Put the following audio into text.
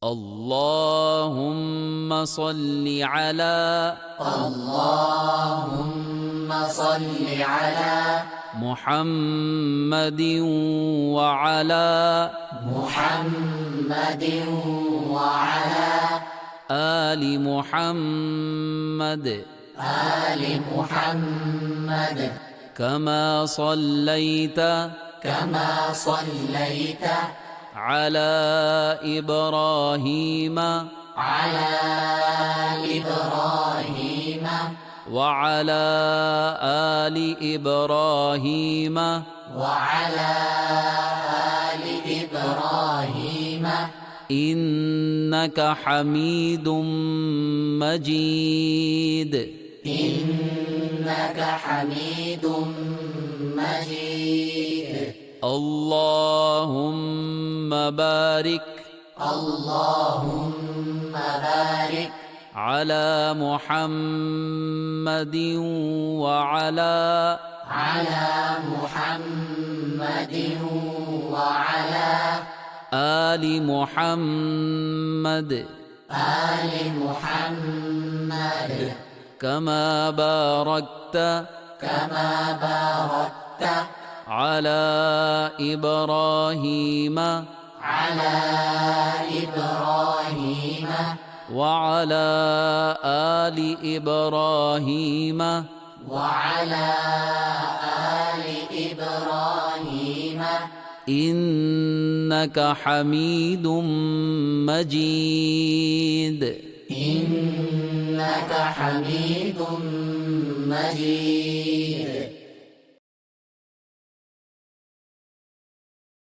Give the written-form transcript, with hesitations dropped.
اللهم صل على محمد وعلى آل محمد كما صليت على إبراهيم وعلى آل إبراهيم إنك حميد مجيد. اللهم بارك على محمد وعلى آل محمد كما باركت على إبراهيم وعلى آل إبراهيم إنك حميد مجيد.